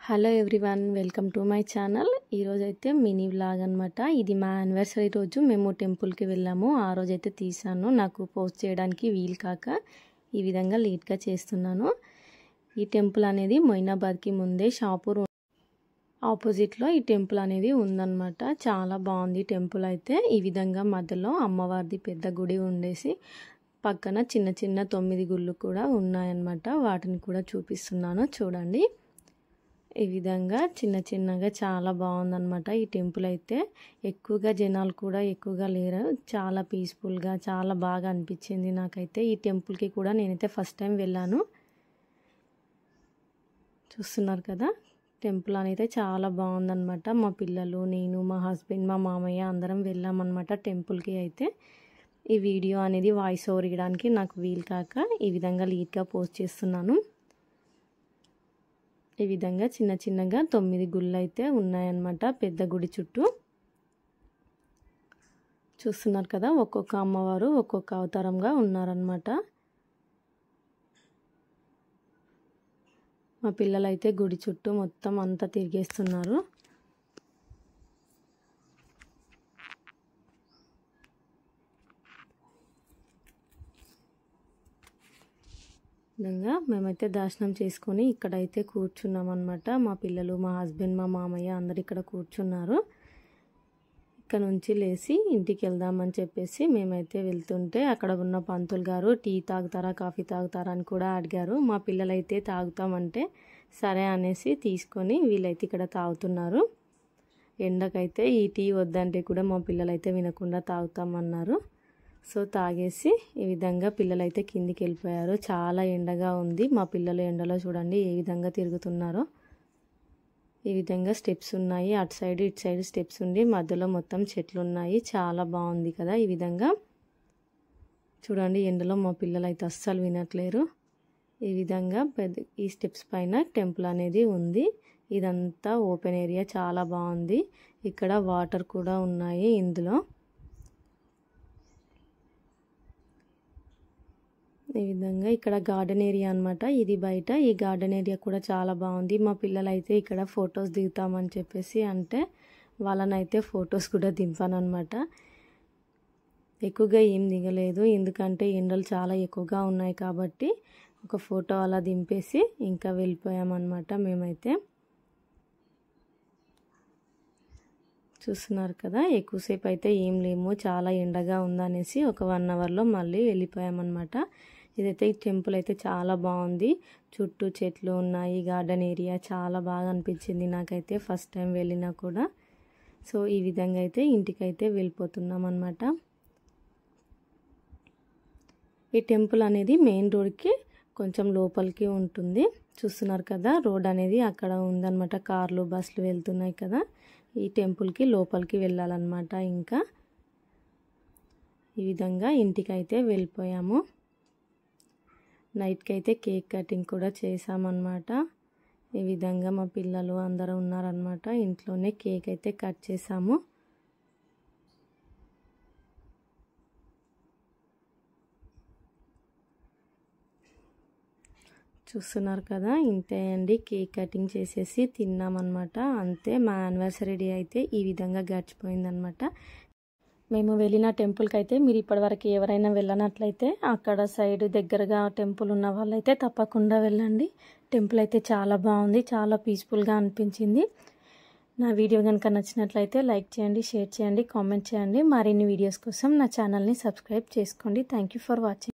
Hello everyone, welcome to my channel. ఈరోజైతే mini vlog అనమాట. ఇది మా యానివర్సరీ రోజు మేము టెంపుల్కి వెళ్ళాము. ఆ రోజైతే తీసాను. నాకు పోస్ట్ చేయడానికి వీలు కాక ఈ విధంగా లేట్గా చేస్తున్నాను. ఈ టెంపుల్ అనేది మొయినాబాద్కి ముందే షాపూర్ ఆపోజిట్లో ఈ టెంపుల్ అనేది ఉందన్నమాట. చాలా బాగుంది టెంపుల్ అయితే. ఈ విధంగా మధ్యలో అమ్మవారిది పెద్ద గుడి ఉండేసి పక్కన చిన్న చిన్న 9 గుళ్ళు కూడా ఉన్నాయన్నమాట. వాటిని కూడా చూపిస్తున్నాను చూడండి. ఈ విధంగా చిన్న చిన్నగా చాలా బాగుందన్నమాట ఈ టెంపుల్ అయితే. ఎక్కువగా జనాలు కూడా ఎక్కువగా లేరు. చాలా పీస్ఫుల్గా చాలా బాగా అనిపించింది నాకైతే. ఈ టెంపుల్కి కూడా నేనైతే ఫస్ట్ టైం వెళ్ళాను. చూస్తున్నారు కదా, టెంపుల్ అనేది చాలా బాగుందన్నమాట. మా పిల్లలు, నేను, మా హస్బెండ్, మా మామయ్య అందరం వెళ్ళామన్నమాట టెంపుల్కి అయితే. ఈ వీడియో అనేది వాయిస్ ఓవర్ ఇవ్వడానికి నాకు వీలు కాక ఈ విధంగా లేట్గా పోస్ట్ చేస్తున్నాను. ఈ విధంగా చిన్న చిన్నగా 9 గుళ్ళు అయితే ఉన్నాయన్నమాట పెద్ద గుడి చుట్టూ. చూస్తున్నారు కదా, ఒక్కొక్క అమ్మవారు ఒక్కొక్క అవతారంగా ఉన్నారన్నమాట. మా పిల్లలైతే గుడి చుట్టూ మొత్తం అంతా తిరిగేస్తున్నారు. విధంగా మేమైతే దర్శనం చేసుకొని ఇక్కడైతే కూర్చున్నాం అనమాట. మా పిల్లలు, మా హస్బెండ్, మా మామయ్య అందరు ఇక్కడ కూర్చున్నారు. ఇక్కడ నుంచి లేచి ఇంటికి వెళ్దామని చెప్పేసి మేమైతే వెళ్తుంటే అక్కడ ఉన్న పంతులు గారు టీ తాగుతారా, కాఫీ తాగుతారా అని కూడా అడిగారు. మా పిల్లలైతే తాగుతామంటే సరే అనేసి తీసుకొని వీళ్ళైతే ఇక్కడ తాగుతున్నారు. ఎండకైతే ఈ టీ వద్దంటే కూడా మా పిల్లలైతే వినకుండా తాగుతామన్నారు. సో తాగేసి ఈ విధంగా పిల్లలైతే కిందికి వెళ్ళిపోయారు. చాలా ఎండగా ఉంది. మా పిల్లలు ఎండలో చూడండి ఏ విధంగా తిరుగుతున్నారో. ఈ విధంగా స్టెప్స్ ఉన్నాయి. అటు సైడ్ ఇటు సైడ్ స్టెప్స్ ఉండి మధ్యలో మొత్తం చెట్లు ఉన్నాయి. చాలా బాగుంది కదా. ఈ విధంగా చూడండి, ఎండలో మా పిల్లలు అయితే అస్సలు వినట్లేరు. ఈ విధంగా ఈ స్టెప్స్ పైన టెంపుల్ అనేది ఉంది. ఇదంతా ఓపెన్ ఏరియా, చాలా బాగుంది. ఇక్కడ వాటర్ కూడా ఉన్నాయి ఇందులో. ఈ విధంగా ఇక్కడ గార్డెన్ ఏరియా అనమాట. ఇది బయట. ఈ గార్డెన్ ఏరియా కూడా చాలా బాగుంది. మా పిల్లలైతే ఇక్కడ ఫొటోస్ దిగుతామని చెప్పేసి అంటే వాళ్ళనైతే ఫొటోస్ కూడా దింపాను అనమాట. ఎక్కువగా ఏం దిగలేదు, ఎందుకంటే ఎండలు చాలా ఎక్కువగా ఉన్నాయి కాబట్టి ఒక ఫోటో అలా దింపేసి ఇంకా వెళ్ళిపోయామన్నమాట మేమైతే. చూస్తున్నారు కదా, ఎక్కువసేపు అయితే ఏం లేము, చాలా ఎండగా ఉందనేసి ఒక 1 అవర్లో మళ్ళీ వెళ్ళిపోయామన్నమాట. ఇదైతే ఈ టెంపుల్ అయితే చాలా బాగుంది. చుట్టూ చెట్లు ఉన్నాయి. గార్డెన్ ఏరియా చాలా బాగా అనిపించింది నాకైతే ఫస్ట్ టైం వెళ్ళినా కూడా. సో ఈ విధంగా అయితే ఇంటికైతే వెళ్ళిపోతున్నాం అన్నమాట. ఈ టెంపుల్ అనేది మెయిన్ రోడ్కి కొంచెం లోపలికి ఉంటుంది. చూస్తున్నారు కదా, రోడ్ అనేది అక్కడ ఉందన్నమాట. కార్లు, బస్సులు వెళ్తున్నాయి కదా. ఈ టెంపుల్కి లోపలికి వెళ్ళాలన్నమాట. ఇంకా ఈ విధంగా ఇంటికైతే వెళ్ళిపోయాము. నైట్కి అయితే కేక్ కటింగ్ కూడా చేసామన్నమాట. ఈ విధంగా మా పిల్లలు అందరూ ఉన్నారనమాట. ఇంట్లోనే కేక్ అయితే కట్ చేసాము. చూస్తున్నారు కదా, ఇంతే అండి. కేక్ కటింగ్ చేసేసి తిన్నామన్నమాట. అంతే, మా యానివర్సరీ డే అయితే ఈ విధంగా గడిచిపోయిందనమాట. మేము వెళ్ళిన టెంపుల్కి అయితే మీరు ఇప్పటివరకు ఎవరైనా వెళ్ళనట్లయితే అక్కడ సైడ్ దగ్గరగా టెంపుల్ ఉన్న వాళ్ళైతే తప్పకుండా వెళ్ళండి. టెంపుల్ అయితే చాలా బాగుంది, చాలా పీస్ఫుల్గా అనిపించింది. నా వీడియో కనుక నచ్చినట్లయితే లైక్ చేయండి, షేర్ చేయండి, కామెంట్ చేయండి. మరిన్ని వీడియోస్ కోసం నా ఛానల్ని సబ్స్క్రైబ్ చేసుకోండి. Thank you for watching.